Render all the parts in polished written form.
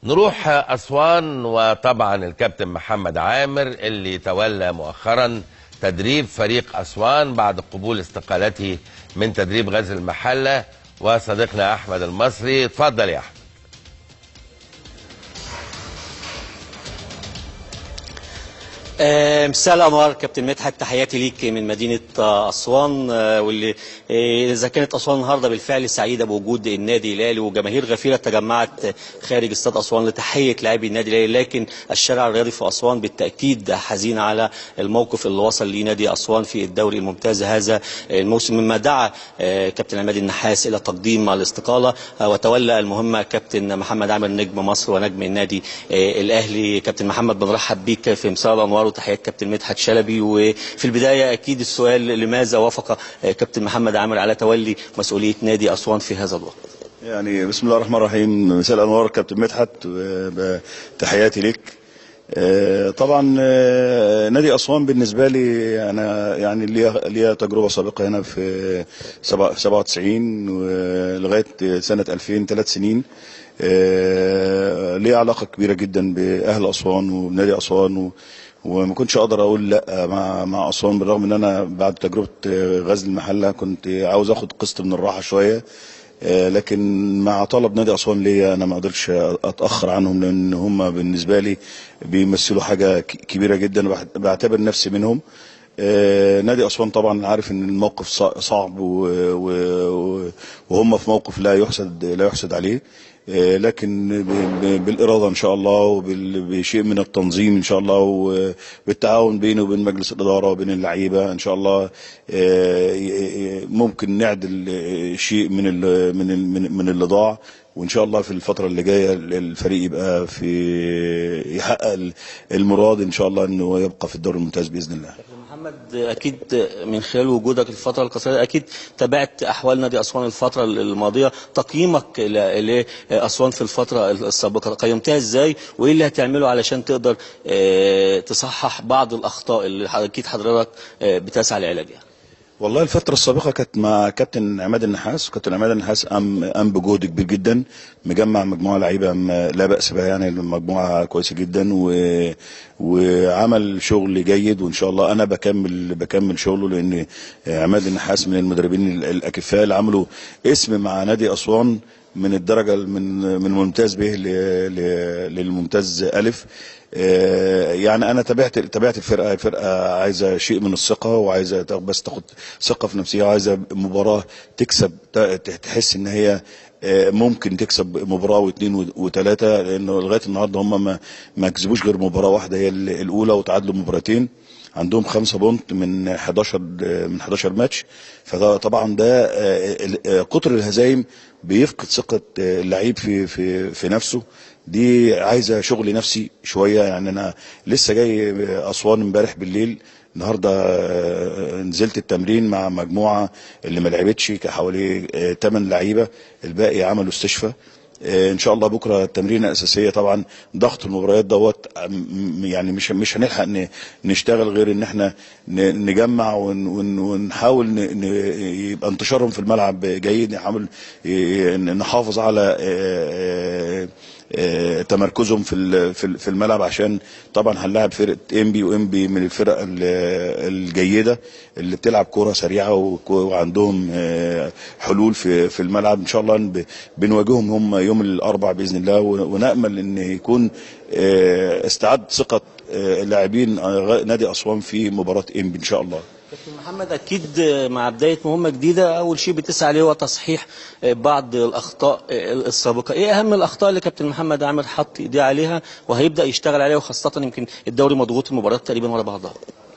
نروح أسوان، وطبعا الكابتن محمد عامر اللي تولى مؤخرا تدريب فريق أسوان بعد قبول استقالته من تدريب غزل المحلة. وصديقنا أحمد المصري، اتفضل يا أحمد. مساء الانوار كابتن مدحت، تحياتي ليك من مدينه اسوان. واللي اذا كانت اسوان النهارده بالفعل سعيده بوجود النادي الاهلي وجماهير غفيره تجمعت خارج استاد اسوان لتحيه لاعبي النادي الاهلي، لكن الشارع الرياضي في اسوان بالتاكيد حزين على الموقف اللي وصل ليه نادي اسوان في الدوري الممتاز هذا الموسم، مما دعا كابتن عماد النحاس الى تقديم الاستقاله، وتولى المهمه كابتن محمد عامر نجم مصر ونجم النادي الاهلي. كابتن محمد، بنرحب بيك في مساء الانوار وتحيات كابتن مدحت شلبي. وفي البدايه اكيد السؤال، لماذا وافق كابتن محمد عامر على تولي مسؤوليه نادي اسوان في هذا الوقت؟ يعني بسم الله الرحمن الرحيم، مساء الانوار كابتن مدحت، تحياتي لك. طبعا نادي اسوان بالنسبه لي انا يعني ليا تجربه سابقه هنا في 97 ولغايه سنه 2000، 3 سنين. ليا علاقه كبيره جدا باهل اسوان وبنادي اسوان، وما كنتش اقدر اقول لا مع اسوان، بالرغم ان انا بعد تجربه غزل المحله كنت عاوز اخد قسط من الراحه شويه. لكن مع طلب نادي اسوان ليا انا ما قدرتش اتاخر عنهم، لان هم بالنسبه لي بيمثلوا حاجه كبيره جدا، بعتبر نفسي منهم. نادي اسوان طبعا عارف ان الموقف صعب، وهم في موقف لا يحسد عليه. لكن بالإرادة إن شاء الله وبشيء من التنظيم إن شاء الله، وبالتعاون بينه وبين مجلس الإدارة وبين اللعيبة إن شاء الله ممكن نعدل شيء من اللي ضاع. وإن شاء الله في الفترة اللي جاية الفريق يبقى يحقق المراد إن شاء الله، إنه يبقى في الدوري الممتاز بإذن الله. محمد، اكيد من خلال وجودك الفتره القصيره اكيد تابعت احوال نادي اسوان الفتره الماضيه، تقييمك لاسوان في الفتره السابقه قيمتها ازاي؟ وايه اللي هتعمله علشان تقدر تصحح بعض الاخطاء اللي اكيد حضرتك بتسعى لعلاجها؟ والله الفترة السابقة كانت مع كابتن عماد النحاس، وكابتن عماد النحاس قام بجهد كبير جدا، مجمع مجموعة لعيبة لا بأس بها، يعني مجموعة كويسة جدا، وعمل شغل جيد. وإن شاء الله أنا بكمل شغله، لأن عماد النحاس من المدربين الأكفاء اللي عملوا اسم مع نادي أسوان من الدرجة من ممتاز به للممتاز ألف. يعني انا تابعت الفرقه عايزه شيء من الثقه، وعايزه بس تاخد ثقه في نفسها، وعايزه مباراه تكسب، تحس ان هي ممكن تكسب مباراه واثنين وثلاثه، لانه لغايه النهارده هم ما كسبوش غير مباراه واحده هي الاولى، وتعادلوا مباراتين. عندهم 5 بونت من 11 ماتش. فطبعا ده كتر الهزايم بيفقد ثقه اللعيب في نفسه. دي عايزه شغل نفسي شويه. يعني انا لسه جاي اسوان امبارح بالليل، النهارده نزلت التمرين مع مجموعه اللي ما لعبتش حوالي 8 لعيبه، الباقي عملوا استشفاء. ان شاء الله بكره التمرين الاساسيه. طبعا ضغط المباريات دوت يعني مش هنلحق نشتغل غير ان احنا نجمع ونحاول يبقى انتشارهم في الملعب جيد، نحاول نحافظ على تمركزهم في الملعب، عشان طبعا هنلاعب فرقه انبي، وانبي من الفرق الجيده اللي بتلعب كره سريعه وعندهم حلول في الملعب. ان شاء الله بنواجههم هم يوم الاربعاء باذن الله، ونامل ان يكون استعاد ثقه لاعبين نادي اسوان في مباراه انبي ان شاء الله. كابتن محمد، اكيد مع بدايه مهمه جديده اول شيء بتسعى عليه هو تصحيح بعض الاخطاء السابقه. ايه اهم الاخطاء اللي كابتن محمد عامر حط ايديه عليها وهيبدا يشتغل عليها، وخاصه يمكن الدوري مضغوط المباريات تقريبا ورا بعضها؟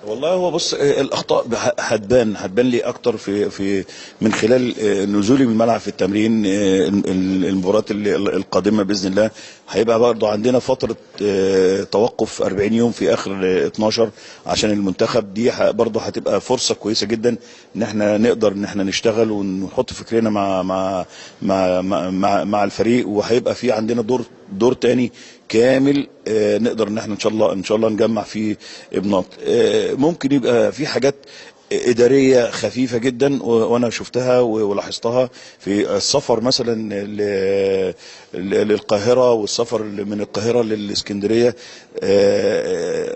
والله هو بص، الاخطاء هتبان لي اكتر في من خلال نزولي من الملعب في التمرين. المباريات القادمه باذن الله هيبقى برضه عندنا فتره توقف 40 يوم في اخر 12 عشان المنتخب. دي برضه هتبقى فرصه كويسه جدا ان احنا نقدر ان احنا نشتغل ونحط فكرنا مع الفريق، وهيبقى في عندنا دور تاني كامل نقدر ان احنا ان شاء الله نجمع فيه ابناط. ممكن يبقى في حاجات إدارية خفيفة جدا، وأنا شفتها ولاحظتها في السفر مثلا للقاهرة والسفر من القاهرة للإسكندرية.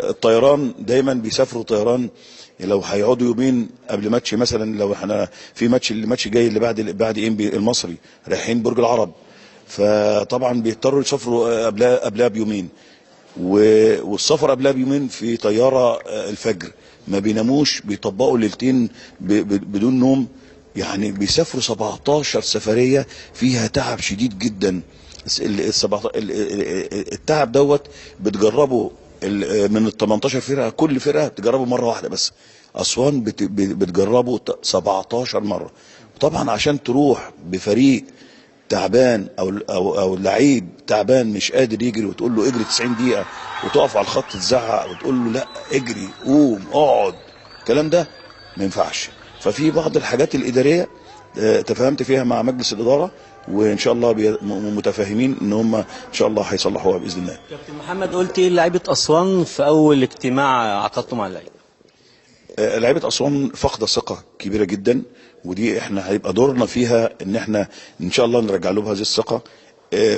الطيران دايما بيسافروا طيران لو هيقعدوا يومين قبل ماتش، مثلا لو احنا في الماتش جاي اللي بعد انبي المصري رايحين برج العرب، فطبعا بيضطروا يسافروا قبلها بيومين، والسفر قبلها بيومين في طيارة الفجر، ما بيناموش، بيطبقوا ليلتين بدون نوم، يعني بيسافروا 17 سفرية فيها تعب شديد جدا. التعب دوت بتجربه من ال 18 فرقة، كل فرقة بتجربه مرة واحدة بس. أسوان بتجربه 17 مرة. طبعا عشان تروح بفريق تعبان او لعيب تعبان مش قادر يجري، وتقول له اجري 90 دقيقه وتقف على الخط تزعق وتقول له لا اجري قوم اقعد، الكلام ده ما ينفعش. ففي بعض الحاجات الاداريه تفاهمت فيها مع مجلس الاداره، وان شاء الله متفاهمين ان هم ان شاء الله هيصلحوها باذن الله. كابتن محمد، قلت ايه لعيبه اسوان في اول اجتماع عقدته مع اللعيبه؟ لعيبه اسوان فاقده ثقه كبيره جدا، ودي احنا هيبقى دورنا فيها ان احنا ان شاء الله نرجع لهم هذه الثقه.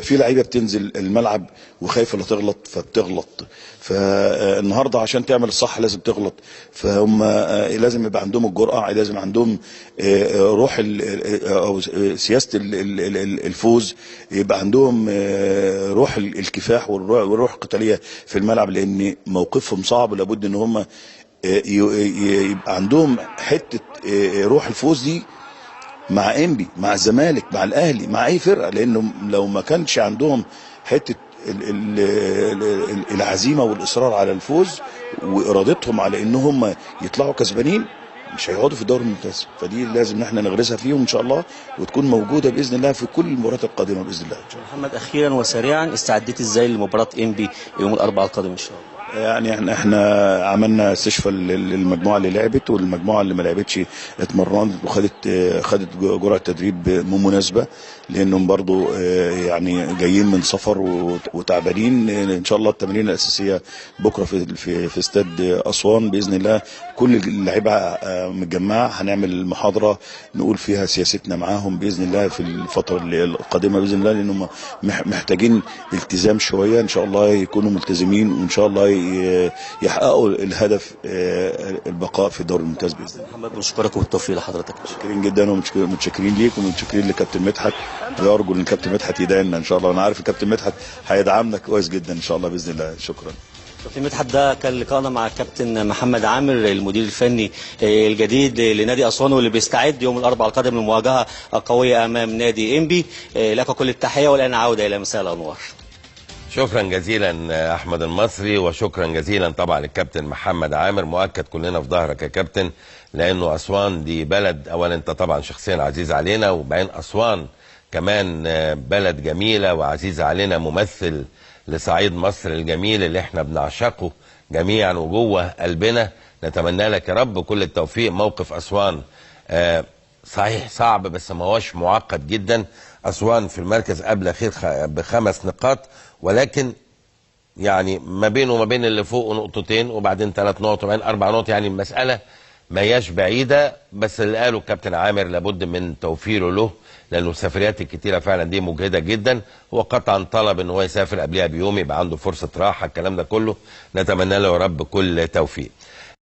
في لعيبه بتنزل الملعب وخايفه لا تغلط فبتغلط، فالنهارده عشان تعمل الصح لازم تغلط، فهم لازم يبقى عندهم الجرأه، لازم عندهم روح او سياسه الفوز، يبقى عندهم روح الكفاح والروح القتاليه في الملعب، لان موقفهم صعب، ولابد ان هم يبقى عندهم حته روح الفوز دي مع انبي، مع الزمالك، مع الاهلي، مع اي فرقه، لانه لو ما كانش عندهم حته العزيمه والاصرار على الفوز وارادتهم على ان هم يطلعوا كسبانين مش هيقعدوا في الدوري الممتاز. فدي لازم ان احنا نغرسها فيهم ان شاء الله، وتكون موجوده باذن الله في كل المباريات القادمه باذن الله. محمد، اخيرا وسريعا، استعديت ازاي لمباراه انبي يوم الاربعاء القادم ان شاء الله؟ يعني احنا عملنا استشفاء للمجموعه اللي لعبت، والمجموعه اللي ما لعبتش اتمرنت خدت جرعه تدريب مناسبه، لانهم برضو يعني جايين من سفر وتعبانين. ان شاء الله التمارين الاساسيه بكره في استاد اسوان باذن الله، كل اللعيبه متجمعه، هنعمل محاضره نقول فيها سياستنا معاهم باذن الله في الفتره القادمه باذن الله، لانهم محتاجين التزام شويه، ان شاء الله يكونوا ملتزمين، وان شاء الله يحققوا الهدف البقاء في الدوري الممتاز باذن الله. محمد، بنشكرك والتوفيق لحضرتك. متشكرين جدا، ومتشكرين ليك، ومتشكرين لكابتن مدحت، وارجو ان الكابتن مدحت يدعمنا ان شاء الله، وانا عارف الكابتن مدحت هيدعمنا كويس جدا ان شاء الله باذن الله. شكرا. كابتن مدحت، ده كان لقاءنا مع الكابتن محمد عامر المدير الفني الجديد لنادي اسوان، واللي بيستعد يوم الاربعاء القادم لمواجهه قويه امام نادي انبي. لك كل التحيه، والان عوده الى مساء الانوار. شكرا جزيلا احمد المصري، وشكرا جزيلا طبعا للكابتن محمد عامر. مؤكد كلنا في ظهرك يا كابتن، لانه اسوان دي بلد، اولا انت طبعا شخصيا عزيز علينا، وبعدين اسوان كمان بلد جميله وعزيزه علينا، ممثل لصعيد مصر الجميل اللي احنا بنعشقه جميعا وجوه قلبنا. نتمنى لك يا رب كل التوفيق. موقف اسوان صحيح صعب، بس ما هوش معقد جدا. اسوان في المركز قبل الاخير ب5 نقاط، ولكن يعني ما بينه وما بين اللي فوق نقطتين، وبعدين 3 نقط، وبعدين 4 نقط، يعني المسألة ما هياش بعيدة. بس اللي قاله الكابتن عامر لابد من توفيره له، لأنه السفريات الكتيرة فعلا دي مجهدة جدا. هو قطعا طلب ان هو يسافر قبلها بيوم، يبقى عنده فرصة راحة، الكلام ده كله. نتمنى له يا رب كل توفيق.